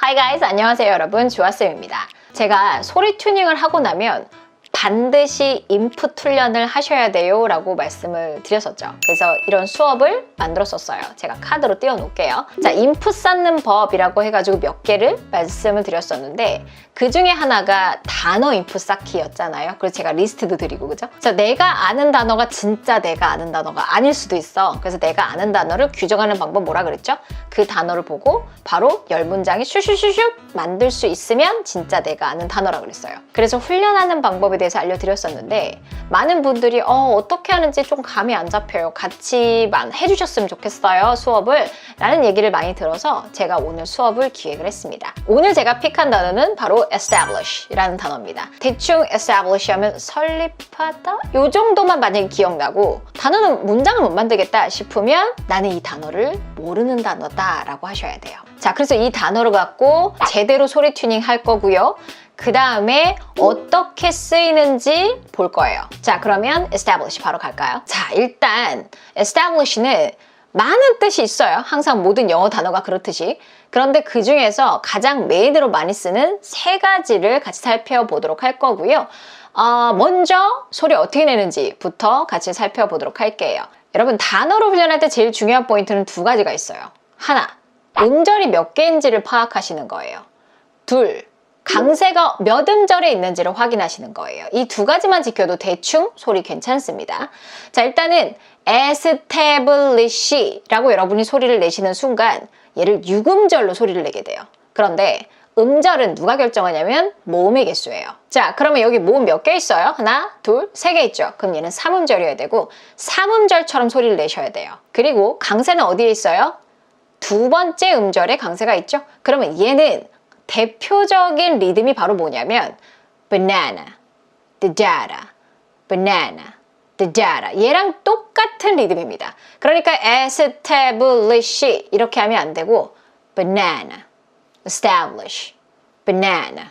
Hi guys, 안녕하세요 여러분, 주아쌤입니다. 제가 소리 튜닝을 하고 나면 반드시 인풋 훈련을 하셔야 돼요 라고 말씀을 드렸었죠. 그래서 이런 수업을 만들었었어요. 제가 카드로 띄워놓을게요. 자, 인풋 쌓는 법이라고 해가지고 몇 개를 말씀을 드렸었는데 그 중에 하나가 단어 인풋 쌓기였잖아요. 그래서 제가 리스트도 드리고, 그죠? 자, 내가 아는 단어가 진짜 내가 아는 단어가 아닐 수도 있어. 그래서 내가 아는 단어를 규정하는 방법 뭐라 그랬죠? 그 단어를 보고 바로 10문장이 슈슈슈슉 만들 수 있으면 진짜 내가 아는 단어라 그랬어요. 그래서 훈련하는 방법에 대해서 알려드렸었는데 많은 분들이 어떻게 하는지 좀 감이 안 잡혀요. 같이 해주셨으면 좋겠어요, 수업을. 라는 얘기를 많이 들어서 제가 오늘 수업을 기획을 했습니다. 오늘 제가 픽한 단어는 바로 establish 라는 단어입니다. 대충 establish 하면 설립하다? 요 정도만 만약에 기억나고 단어는 문장을 못 만들겠다 싶으면 나는 이 단어를 모르는 단어다 라고 하셔야 돼요. 자, 그래서 이 단어를 갖고 제대로 소리 튜닝 할 거고요. 그 다음에 어떻게 쓰이는지 볼 거예요. 자, 그러면 establish 바로 갈까요? 자, 일단 establish는 많은 뜻이 있어요. 항상 모든 영어 단어가 그렇듯이. 그런데 그 중에서 가장 메인으로 많이 쓰는 세 가지를 같이 살펴보도록 할 거고요. 먼저 소리 어떻게 내는지부터 같이 살펴보도록 할게요. 여러분, 단어로 훈련할 때 제일 중요한 포인트는 두 가지가 있어요. 하나, 음절이 몇 개인지를 파악하시는 거예요. 둘, 강세가 몇 음절에 있는지를 확인하시는 거예요. 이 두 가지만 지켜도 대충 소리 괜찮습니다. 자, 일단은 establish 라고 여러분이 소리를 내시는 순간 얘를 6음절로 소리를 내게 돼요. 그런데 음절은 누가 결정하냐면 모음의 개수예요. 자, 그러면 여기 모음 몇 개 있어요? 하나, 둘, 세 개 있죠. 그럼 얘는 3음절이어야 되고 3음절처럼 소리를 내셔야 돼요. 그리고 강세는 어디에 있어요? 두 번째 음절에 강세가 있죠. 그러면 얘는 대표적인 리듬이 바로 뭐냐면 banana, da-da, banana, da-da. 얘랑 똑같은 리듬입니다. 그러니까 establish 이렇게 하면 안 되고 banana, establish, banana,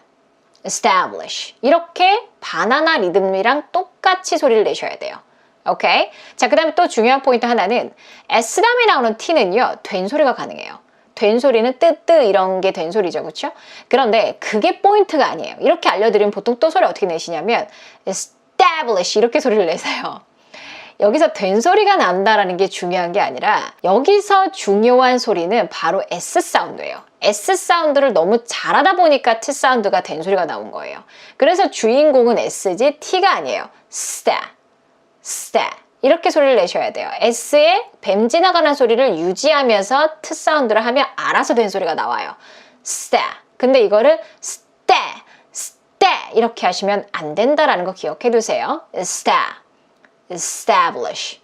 establish 이렇게 바나나 리듬이랑 똑같이 소리를 내셔야 돼요. 오케이? 자, 그 다음에 또 중요한 포인트 하나는 S 다음에 나오는 T는요, 된 소리가 가능해요. 된 소리는 뜨뜨 이런 게 된 소리죠, 그렇죠? 그런데 그게 포인트가 아니에요. 이렇게 알려드리면 보통 또 소리 어떻게 내시냐면 establish 이렇게 소리를 내세요. 여기서 된 소리가 난다라는 게 중요한 게 아니라 여기서 중요한 소리는 바로 S 사운드예요. S 사운드를 너무 잘하다 보니까 T 사운드가 된 소리가 나온 거예요. 그래서 주인공은 S지 T가 아니에요. sta 이렇게 소리를 내셔야 돼요. S에 뱀 지나가는 소리를 유지하면서 T 사운드를 하면 알아서 된 소리가 나와요. sta. 근데 이거를 sta 이렇게 하시면 안 된다라는 거 기억해 두세요. establish.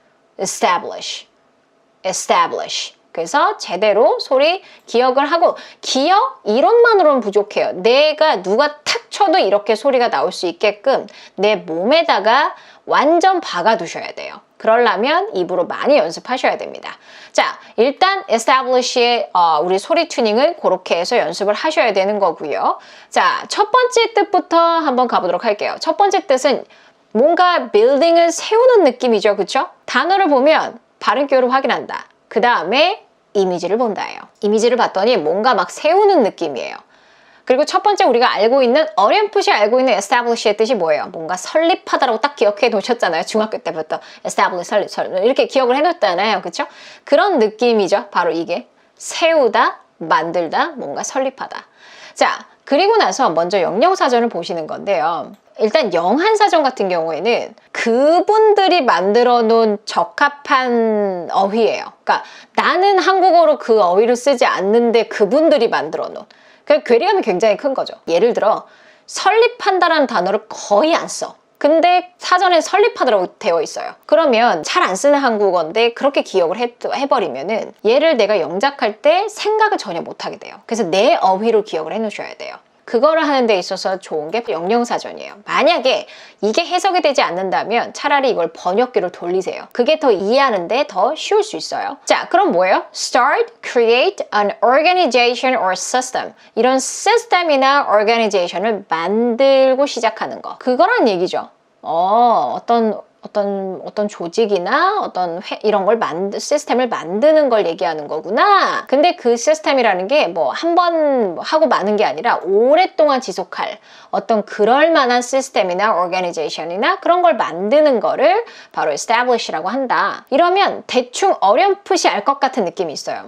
그래서 제대로 소리 기억을 하고, 기억 이론만으로는 부족해요. 내가 누가 탁 쳐도 이렇게 소리가 나올 수 있게끔 내 몸에다가 완전 박아 두셔야 돼요. 그러려면 입으로 많이 연습하셔야 됩니다. 자, 일단 establish의 우리 소리 튜닝을 그렇게 해서 연습을 하셔야 되는 거고요. 자, 첫 번째 뜻부터 한번 가보도록 할게요. 첫 번째 뜻은 뭔가 빌딩을 세우는 느낌이죠, 그쵸? 단어를 보면 발음 기호를 확인한다. 그 다음에 이미지를 본다예요. 이미지를 봤더니 뭔가 막 세우는 느낌이에요. 그리고 첫 번째 우리가 알고 있는, 어렴풋이 알고 있는 establish의 뜻이 뭐예요? 뭔가 설립하다라고 딱 기억해 놓으셨잖아요. 중학교 때부터 establish, 설립 이렇게 기억을 해 놓았잖아요. 그쵸? 그런 느낌이죠. 바로 이게. 세우다, 만들다, 뭔가 설립하다. 자, 그리고 나서 먼저 영영사전을 보시는 건데요. 일단 영한사전 같은 경우에는 그분들이 만들어 놓은 적합한 어휘예요. 그러니까 나는 한국어로 그 어휘를 쓰지 않는데 그분들이 만들어 놓은. 그 괴리감이 굉장히 큰 거죠. 예를 들어 설립한다라는 단어를 거의 안 써. 근데 사전에 설립하다라고 되어 있어요. 그러면 잘 안 쓰는 한국어인데 그렇게 기억을 해버리면은 얘를 내가 영작할 때 생각을 전혀 못하게 돼요. 그래서 내 어휘로 기억을 해놓으셔야 돼요. 그거를 하는 데 있어서 좋은 게 영영사전이에요. 만약에 이게 해석이 되지 않는다면 차라리 이걸 번역기로 돌리세요. 그게 더 이해하는데 더 쉬울 수 있어요. 자, 그럼 뭐예요? Start, create an organization or system. 이런 시스템이나 organization을 만들고 시작하는 거. 그거란 얘기죠. 어떤 어떤 조직이나 이런 걸 시스템을 만드는 걸 얘기하는 거구나. 근데 그 시스템이라는 게 뭐 한 번 하고 마는 게 아니라 오랫동안 지속할 어떤 그럴 만한 시스템이나 organization이나 그런 걸 만드는 거를 바로 establish라고 한다. 이러면 대충 어렴풋이 알 것 같은 느낌이 있어요.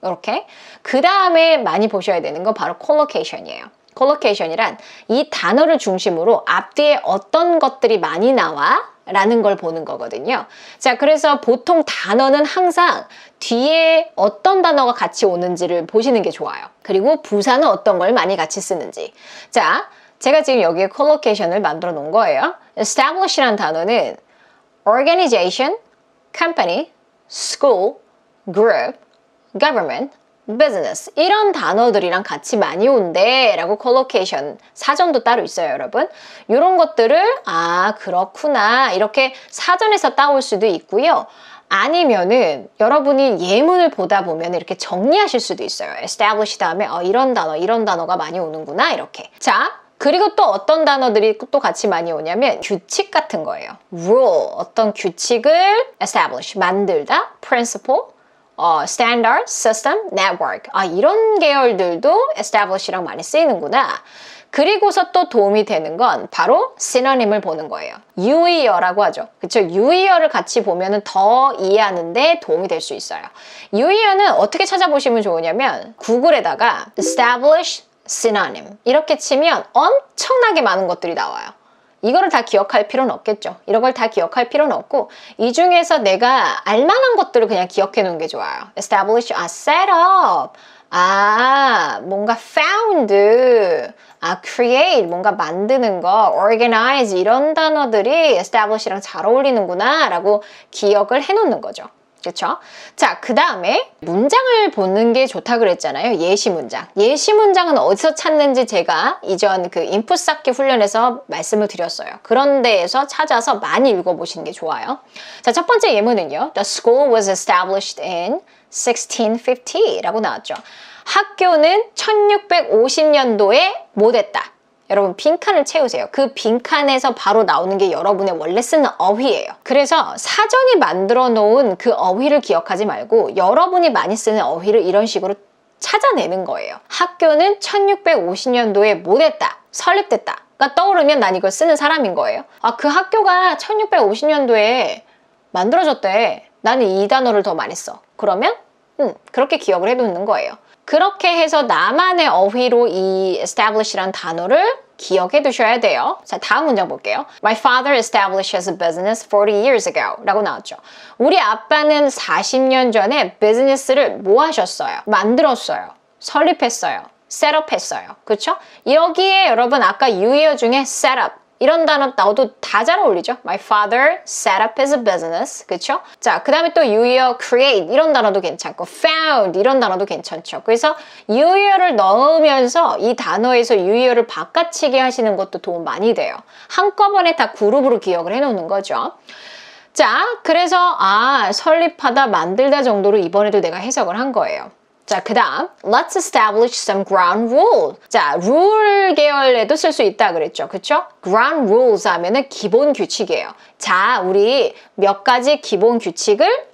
이렇게. 그 다음에 많이 보셔야 되는 건 바로 collocation이에요. collocation이란 이 단어를 중심으로 앞뒤에 어떤 것들이 많이 나와 라는 걸 보는 거거든요. 자, 그래서 보통 단어는 항상 뒤에 어떤 단어가 같이 오는지를 보시는 게 좋아요. 그리고 부사는 어떤 걸 많이 같이 쓰는지. 자, 제가 지금 여기에 collocation을 만들어 놓은 거예요. establish라는 단어는 organization, company, school, group, government, business 이런 단어들이랑 같이 많이 온대 라고 collocation 사전도 따로 있어요, 여러분. 이런 것들을 그렇구나 이렇게 사전에서 따올 수도 있고요. 아니면은 여러분이 예문을 보다 보면 이렇게 정리하실 수도 있어요. establish 다음에 이런 단어가 많이 오는구나 이렇게. 자, 그리고 또 어떤 단어들이 또 같이 많이 오냐면 규칙 같은 거예요. rule, 어떤 규칙을 establish, 만들다, principle, standard, system, network 이런 계열들도 establish랑 많이 쓰이는구나. 그리고서 또 도움이 되는 건 바로 synonym을 보는 거예요. 유의어라고 하죠. 그쵸? 유의어를 같이 보면은 더 이해하는데 도움이 될 수 있어요. 유의어는 어떻게 찾아보시면 좋으냐면 구글에다가 establish synonym 이렇게 치면 엄청나게 많은 것들이 나와요. 이거를 다 기억할 필요는 없겠죠. 이런 걸 다 기억할 필요는 없고 이 중에서 내가 알만한 것들을 그냥 기억해 놓은 게 좋아요. establish, set up, 뭔가 found, create, 뭔가 만드는 거, organize 이런 단어들이 establish랑 잘 어울리는구나 라고 기억을 해 놓는 거죠. 그렇죠? 자, 그 다음에 문장을 보는 게 좋다 그랬잖아요. 예시 문장. 예시 문장은 어디서 찾는지 제가 이전 그 인풋 쌓기 훈련에서 말씀을 드렸어요. 그런 데에서 찾아서 많이 읽어보시는 게 좋아요. 자, 첫 번째 예문은요. The school was established in 1650 라고 나왔죠. 학교는 1650년도에 뭐 됐다. 여러분 빈칸을 채우세요. 그 빈칸에서 바로 나오는 게 여러분의 원래 쓰는 어휘예요. 그래서 사전이 만들어 놓은 그 어휘를 기억하지 말고 여러분이 많이 쓰는 어휘를 이런 식으로 찾아내는 거예요. 학교는 1650년도에 뭐 됐다, 설립됐다 가 떠오르면 난 이걸 쓰는 사람인 거예요. 그 학교가 1650년도에 만들어졌대. 나는 이 단어를 더 많이 써. 그러면 그렇게 기억을 해두는 거예요. 그렇게 해서 나만의 어휘로 이 establish라는 단어를 기억해 두셔야 돼요. 자, 다음 문장 볼게요. My father established his business 40 years ago 라고 나왔죠. 우리 아빠는 40년 전에 비즈니스를 뭐 하셨어요? 만들었어요. 설립했어요. 셋업했어요. 그렇죠? 여기에 여러분 아까 유의어 중에 셋업 이런 단어 나와도 다 잘 어울리죠? My father set up his business. 그쵸? 자, 그 다음에 또 유의어 create 이런 단어도 괜찮고 found 이런 단어도 괜찮죠. 그래서 유의어를 넣으면서 이 단어에서 유의어를 바꿔치기 하시는 것도 도움 많이 돼요. 한꺼번에 다 그룹으로 기억을 해놓는 거죠. 자, 그래서 설립하다, 만들다 정도로 이번에도 내가 해석을 한 거예요. 자, 그 다음 Let's establish some ground rule. 자, rule 계열에도 쓸 수 있다 그랬죠. 그쵸? ground rules 하면은 기본 규칙이에요. 자, 우리 몇 가지 기본 규칙을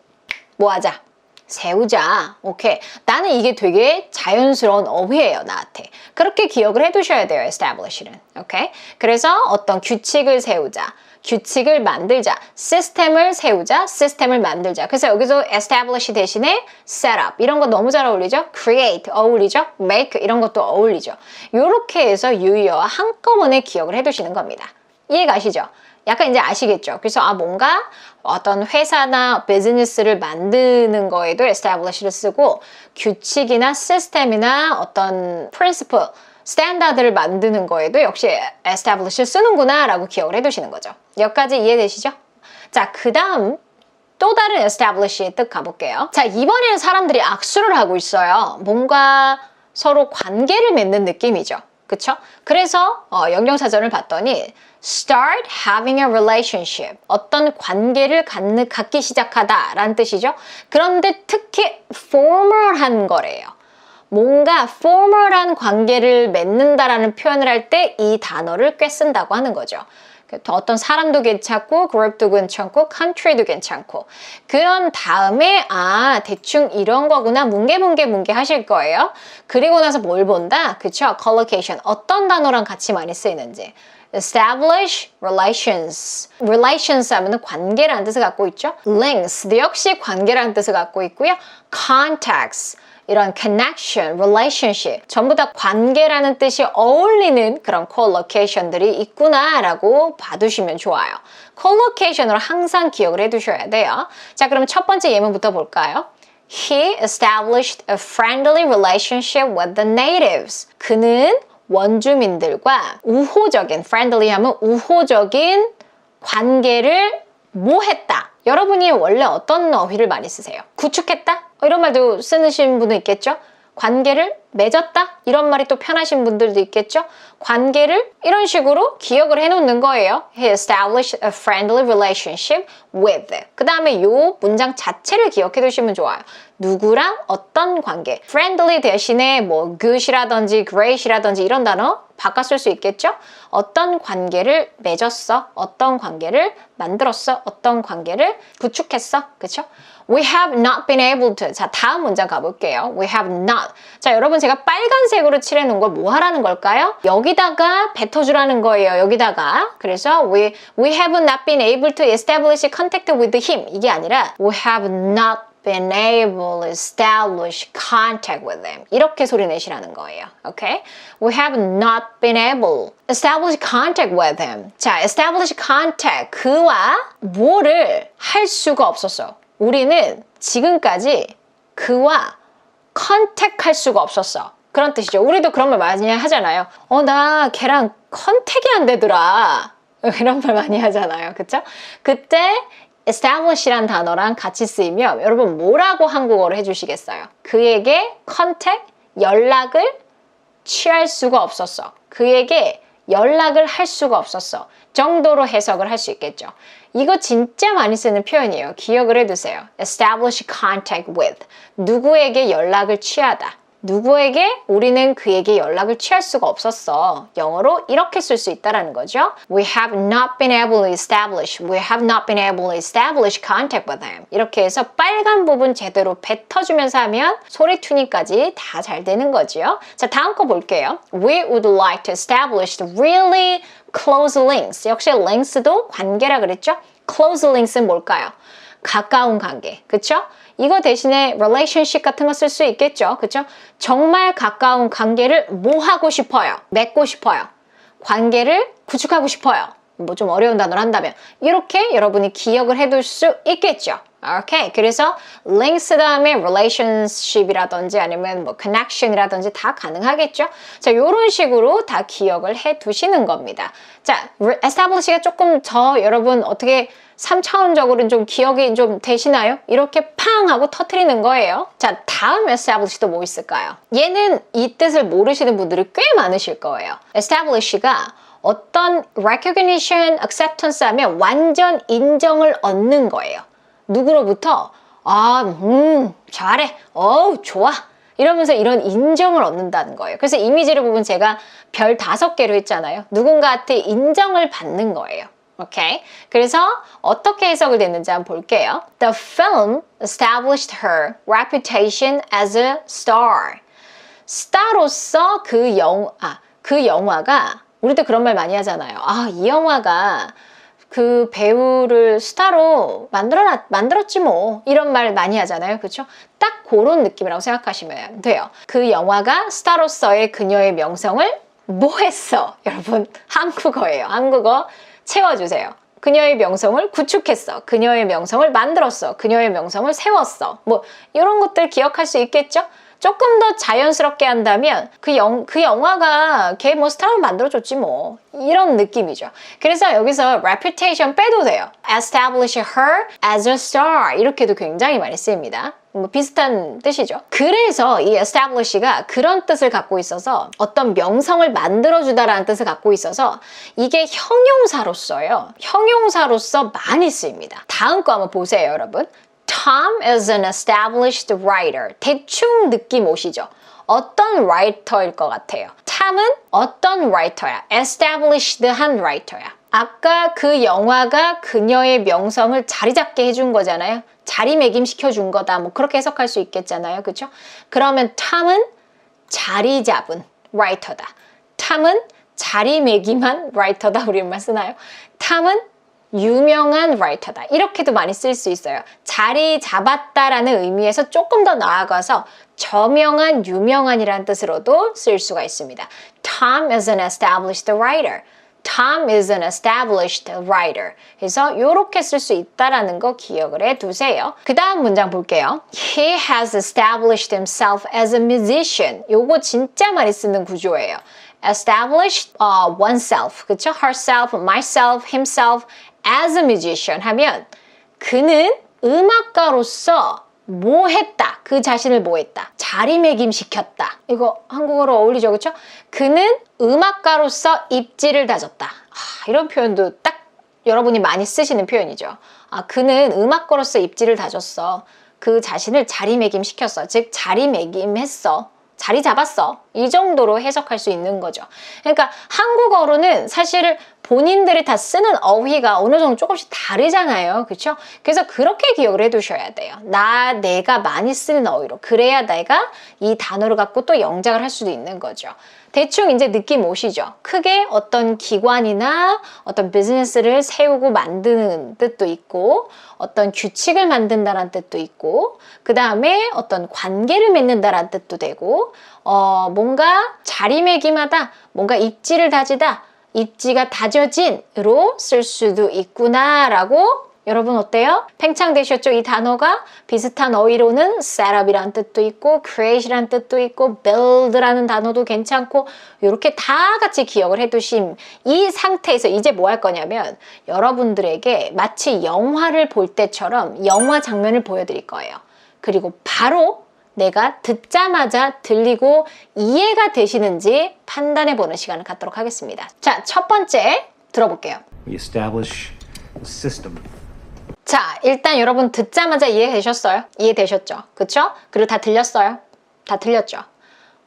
뭐 하자? 세우자. 오케이. 나는 이게 되게 자연스러운 어휘예요, 나한테. 그렇게 기억을 해두셔야 돼요, establish는. 오케이? 그래서 어떤 규칙을 세우자. 규칙을 만들자, 시스템을 세우자, 시스템을 만들자. 그래서 여기서 establish 대신에 set up 이런 거 너무 잘 어울리죠? create 어울리죠? make 이런 것도 어울리죠. 이렇게 해서 유의어와 한꺼번에 기억을 해두시는 겁니다. 이해가시죠? 약간 이제 아시겠죠? 그래서 뭔가 어떤 회사나 비즈니스를 만드는 거에도 establish를 쓰고 규칙이나 시스템이나 어떤 principle 스탠다드를 만드는 거에도 역시 establish를 쓰는구나 라고 기억을 해두시는 거죠. 여기까지 이해되시죠? 자, 그 다음 또 다른 establish의 뜻 가볼게요. 자, 이번에는 사람들이 악수를 하고 있어요. 뭔가 서로 관계를 맺는 느낌이죠. 그쵸? 그래서 영영사전을 봤더니 start having a relationship 어떤 관계를 갖기 시작하다 라는 뜻이죠. 그런데 특히 formal한 거래요. 뭔가 formal한 관계를 맺는다라는 표현을 할 때 이 단어를 꽤 쓴다고 하는 거죠. 어떤 사람도 괜찮고 그룹도 괜찮고 country도 괜찮고 그런 다음에 대충 이런 거구나 뭉게 하실 거예요. 그리고 나서 뭘 본다? 그쵸? collocation 어떤 단어랑 같이 많이 쓰이는지 establish relations. relations 하면은 관계라는 뜻을 갖고 있죠. links도 역시 관계라는 뜻을 갖고 있고요. contacts 이런 connection, relationship 전부 다 관계라는 뜻이 어울리는 그런 collocation들이 있구나라고 봐두시면 좋아요. collocation으로 항상 기억을 해두셔야 돼요. 자, 그럼 첫 번째 예문부터 볼까요? He established a friendly relationship with the natives. 그는 원주민들과 우호적인, friendly 하면 우호적인 관계를 뭐 했다? 여러분이 원래 어떤 어휘를 많이 쓰세요? 구축했다? 이런 말도 쓰시는 분도 있겠죠? 관계를 맺었다? 이런 말이 또 편하신 분들도 있겠죠? 관계를 이런 식으로 기억을 해놓는 거예요. He established a friendly relationship with. 그 다음에 요 문장 자체를 기억해 두시면 좋아요. 누구랑 어떤 관계. friendly 대신에 뭐 good이라든지 great이라든지 이런 단어 바꿔 쓸 수 있겠죠? 어떤 관계를 맺었어? 어떤 관계를 만들었어? 어떤 관계를 구축했어? 그쵸? We have not been able to. 자, 다음 문장 가볼게요. We have not. 자, 여러분 제가 빨간색으로 칠해놓은 걸 뭐 하라는 걸까요? 여기다가 뱉어주라는 거예요. 여기다가. 그래서 we have not been able to establish contact with him. 이게 아니라 we have not been able to establish contact with them. 이렇게 소리 내시라는 거예요. Okay? We have not been able to establish contact with him. 자, establish contact. 그와 뭐를 할 수가 없었어. 우리는 지금까지 그와 컨택 할 수가 없었어. 그런 뜻이죠. 우리도 그런 말 많이 하잖아요. 나 걔랑 컨택이 안 되더라. 이런 말 많이 하잖아요. 그쵸? 그때 establish란 단어랑 같이 쓰이면 여러분 뭐라고 한국어로 해주시겠어요? 그에게 컨택, 연락을 취할 수가 없었어. 그에게 연락을 할 수가 없었어. 정도로 해석을 할 수 있겠죠. 이거 진짜 많이 쓰는 표현이에요. 기억을 해두세요. establish contact with. 누구에게 연락을 취하다. 누구에게 우리는 그에게 연락을 취할 수가 없었어. 영어로 이렇게 쓸 수 있다는 거죠. We have not been able to establish. We have not been able to establish contact with him. 이렇게 해서 빨간 부분 제대로 뱉어주면서 하면 소리 튜닝까지 다 잘 되는 거죠. 자, 다음 거 볼게요. We would like to establish really close links. 역시 links도 관계라 그랬죠? close links는 뭘까요? 가까운 관계. 그쵸? 이거 대신에 relationship 같은 거 쓸 수 있겠죠. 그쵸? 정말 가까운 관계를 뭐 하고 싶어요? 맺고 싶어요. 관계를 구축하고 싶어요. 뭐 좀 어려운 단어를 한다면 이렇게 여러분이 기억을 해둘 수 있겠죠. 오케이. 그래서 links 다음에 relationship이라든지 아니면 뭐 connection이라든지 다 가능하겠죠. 자, 요런 식으로 다 기억을 해 두시는 겁니다. 자, establish가 조금 더 여러분 어떻게 3차원적으로는 좀 기억이 좀 되시나요? 이렇게 팡 하고 터트리는 거예요. 자, 다음 establish도 뭐 있을까요? 얘는 이 뜻을 모르시는 분들이 꽤 많으실 거예요. establish가 어떤 recognition, acceptance 하면 완전 인정을 얻는 거예요. 누구로부터 잘해, 좋아 이러면서 이런 인정을 얻는다는 거예요. 그래서 이미지를 보면 제가 별 5개로 했잖아요. 누군가한테 인정을 받는 거예요. 오케이. 그래서 어떻게 해석을 됐는지 한번 볼게요. The film established her reputation as a star. 스타로서 그 영화가 우리도 그런 말 많이 하잖아요. 이 영화가 그 배우를 스타로 만들었지 뭐 이런 말 많이 하잖아요. 그렇죠? 딱 그런 느낌이라고 생각하시면 돼요. 그 영화가 스타로서의 그녀의 명성을 뭐 했어? 여러분 한국어예요. 한국어 채워주세요. 그녀의 명성을 구축했어. 그녀의 명성을 만들었어. 그녀의 명성을 세웠어. 뭐 이런 것들 기억할 수 있겠죠? 조금 더 자연스럽게 한다면 그 영화가 걔 뭐 스타를 만들어줬지 뭐 이런 느낌이죠. 그래서 여기서 reputation 빼도 돼요. establish her as a star 이렇게도 굉장히 많이 쓰입니다. 뭐 비슷한 뜻이죠. 그래서 이 establish가 그런 뜻을 갖고 있어서 어떤 명성을 만들어주다라는 뜻을 갖고 있어서 이게 형용사로서요. 형용사로서 많이 쓰입니다. 다음 거 한번 보세요, 여러분. Tom is an established writer. 대충 느낌 오시죠? 어떤 writer일 것 같아요? 탐은 어떤 writer야? established한 writer야. 아까 그 영화가 그녀의 명성을 자리 잡게 해준 거잖아요. 자리매김시켜 준 거다. 뭐 그렇게 해석할 수 있겠잖아요. 그렇죠? 그러면 탐은 자리 잡은 라이터다. 탐은 자리매김한 라이터다. 우리말 쓰나요? 탐은 유명한 라이터다. 이렇게도 많이 쓸 수 있어요. 자리 잡았다라는 의미에서 조금 더 나아가서 저명한, 유명한이라는 뜻으로도 쓸 수가 있습니다. Tom is an established writer. Tom is an established writer. 그래서 이렇게 쓸 수 있다라는 거 기억을 해두세요. 그 다음 문장 볼게요. He has established himself as a musician. 요거 진짜 많이 쓰는 구조예요. Established oneself, 그쵸? Herself, myself, himself as a musician 하면 그는 음악가로서 뭐 했다. 그 자신을 뭐 했다. 자리매김시켰다. 이거 한국어로 어울리죠. 그쵸? 그는 음악가로서 입지를 다졌다. 이런 표현도 딱 여러분이 많이 쓰시는 표현이죠. 그는 음악가로서 입지를 다졌어. 그 자신을 자리매김시켰어. 즉 자리매김했어. 자리 잡았어. 이 정도로 해석할 수 있는 거죠. 그러니까 한국어로는 사실 본인들이 다 쓰는 어휘가 어느 정도 조금씩 다르잖아요. 그렇죠? 그래서 그렇게 기억을 해두셔야 돼요. 내가 많이 쓰는 어휘로. 그래야 내가 이 단어를 갖고 또 영작을 할 수도 있는 거죠. 대충 이제 느낌 오시죠? 크게 어떤 기관이나 어떤 비즈니스를 세우고 만드는 뜻도 있고 어떤 규칙을 만든다는 뜻도 있고 그 다음에 어떤 관계를 맺는다는 뜻도 되고 뭔가 자리매김하다, 뭔가 입지를 다지다, 입지가 다져진으로 쓸 수도 있구나라고 여러분 어때요? 팽창되셨죠? 이 단어가 비슷한 어휘로는 setup이라는 뜻도 있고 create이라는 뜻도 있고 build라는 단어도 괜찮고 이렇게 다 같이 기억을 해두신 이 상태에서 이제 뭐 할 거냐면 여러분들에게 마치 영화를 볼 때처럼 영화 장면을 보여드릴 거예요. 그리고 바로 내가 듣자마자 들리고 이해가 되시는지 판단해보는 시간을 갖도록 하겠습니다. 자, 첫 번째 들어볼게요. We establish a system. 자, 일단 여러분 듣자마자 이해되셨어요? 이해되셨죠? 그쵸? 그리고 다 들렸어요? 다 들렸죠?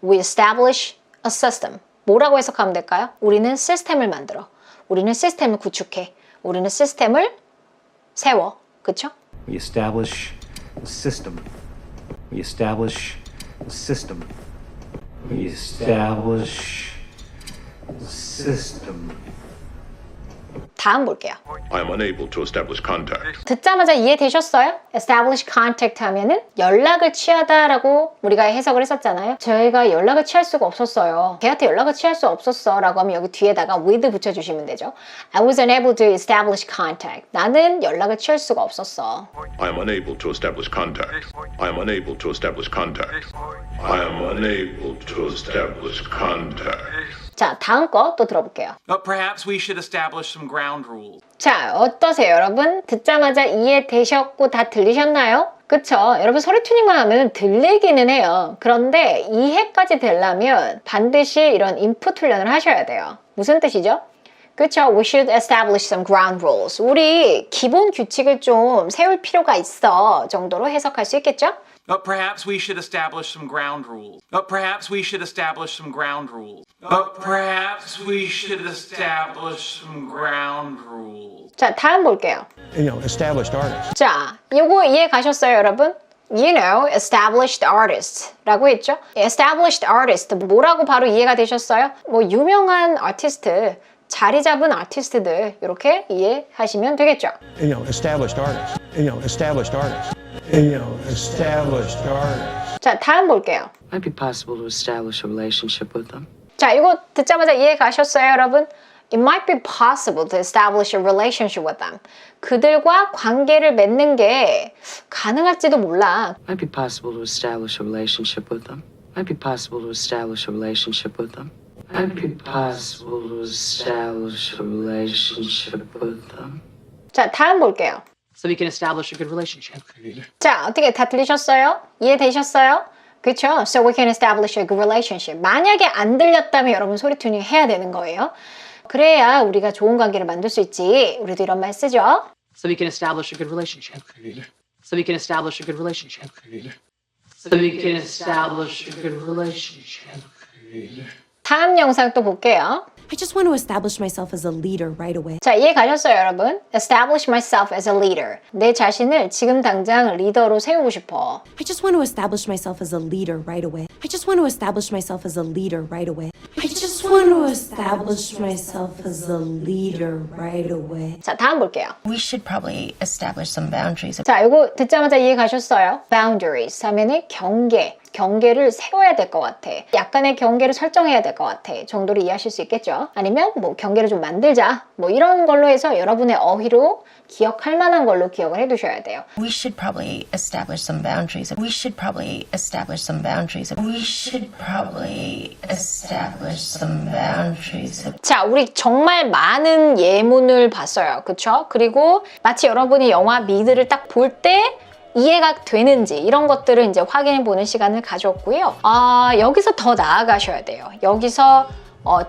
We establish a system. 뭐라고 해석하면 될까요? 우리는 시스템을 만들어. 우리는 시스템을 구축해. 우리는 시스템을 세워. 그쵸? We establish a system. We establish a system. We establish a system. 다음 볼게요. I am unable to establish contact. 듣자마자 이해되셨어요? establish contact 하면은 연락을 취하다라고 우리가 해석을 했었잖아요. 저희가 연락을 취할 수가 없었어요. 걔한테 연락을 취할 수 없었어 라고 하면 여기 뒤에다가 with 붙여주시면 되죠. I was unable to establish contact. 나는 연락을 취할 수가 없었어. I am unable to establish contact. I am unable to establish contact. I am unable to establish contact. 자, 다음 거 또 들어볼게요. Perhaps we should establish some ground rules. 자, 어떠세요, 여러분? 듣자마자 이해되셨고 다 들리셨나요? 그쵸? 여러분 소리 튜닝만 하면 들리기는 해요. 그런데 이해까지 되려면 반드시 이런 인풋 훈련을 하셔야 돼요. 무슨 뜻이죠? 그쵸? We should establish some ground rules. 우리 기본 규칙을 좀 세울 필요가 있어 정도로 해석할 수 있겠죠? Perhaps we should establish some ground rules. Perhaps we should establish some ground rules. Perhaps we should establish some ground rules. 자, 다음 볼게요. established artists. 자, 요거 이해 가셨어요, 여러분? You know, established artists 라고 했죠? established artist, 뭐라고 바로 이해가 되셨어요? 뭐 유명한 아티스트, 자리 잡은 아티스트들 이렇게 이해하시면 되겠죠? established artists. established artists. established artists. 자, 다음 볼게요. Might be possible to establish a relationship with them. 자, 이거 듣자마자 이해 가셨어요, 여러분? It might be possible to establish a relationship with them. 그들과 관계를 맺는 게 가능할지도 몰라. Might be possible to establish a relationship with them. Might be possible to establish a relationship with them. Might be possible to establish a relationship with them. 자, 다음 볼게요. So we can establish a good relationship. 자, 어떻게 다 들리셨어요? 이해되셨어요? 그쵸? So we can establish a good relationship. 만약에 안 들렸다면 여러분 소리 튜닝 해야 되는 거예요. 그래야 우리가 좋은 관계를 만들 수 있지. 우리도 이런 말 쓰죠. So we can establish a good relationship. So we can establish a good relationship. So we can establish a good relationship. 다음 영상 또 볼게요. I just want to establish myself as a leader right away. 자, 이해 가셨어요, 여러분? Establish myself as a leader. 내 자신을 지금 당장 리더로 세우고 싶어. I just want to establish myself as a leader right away. I just want to establish myself as a leader right away. I just want to establish myself as a leader right away. 자, 다음 볼게요. We should probably establish some boundaries. 자, 이거 듣자마자 이해 가셨어요? Boundaries 하면은 경계를 세워야 될 것 같아. 약간의 경계를 설정해야 될 것 같아. 정도로 이해하실 수 있겠죠? 아니면 뭐 경계를 좀 만들자. 뭐 이런 걸로 해서 여러분의 어휘로 기억할 만한 걸로 기억을 해두셔야 돼요. We should probably establish some boundaries. We should probably establish some boundaries. We should probably establish some boundaries. 자, 우리 정말 많은 예문을 봤어요. 그쵸? 그리고 마치 여러분이 영화 미드를 딱 볼 때 이해가 되는지 이런 것들을 이제 확인해 보는 시간을 가졌고요. 여기서 더 나아가셔야 돼요. 여기서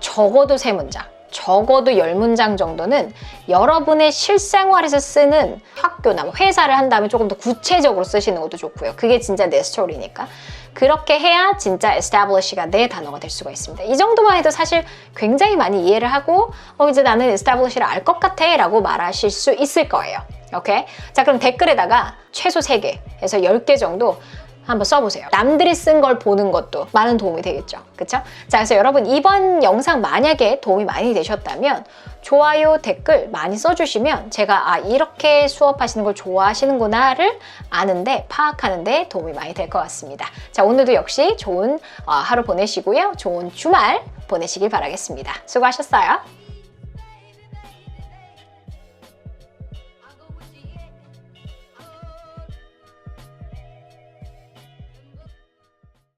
적어도 3문장, 적어도 10문장 정도는 여러분의 실생활에서 쓰는 학교나 뭐 회사를 한다면 조금 더 구체적으로 쓰시는 것도 좋고요. 그게 진짜 내 스토리니까. 그렇게 해야 진짜 establish가 내 단어가 될 수가 있습니다. 이 정도만 해도 사실 굉장히 많이 이해를 하고 이제 나는 establish를 알 것 같아 라고 말하실 수 있을 거예요. 오케이? 자, 그럼 댓글에다가 최소 3개에서 10개 정도 한번 써보세요. 남들이 쓴 걸 보는 것도 많은 도움이 되겠죠. 그쵸? 자, 그래서 여러분 이번 영상 만약에 도움이 많이 되셨다면 좋아요, 댓글 많이 써주시면 제가 이렇게 수업하시는 걸 좋아하시는구나를 아는데 파악하는데 도움이 많이 될 것 같습니다. 자, 오늘도 역시 좋은 하루 보내시고요. 좋은 주말 보내시길 바라겠습니다. 수고하셨어요.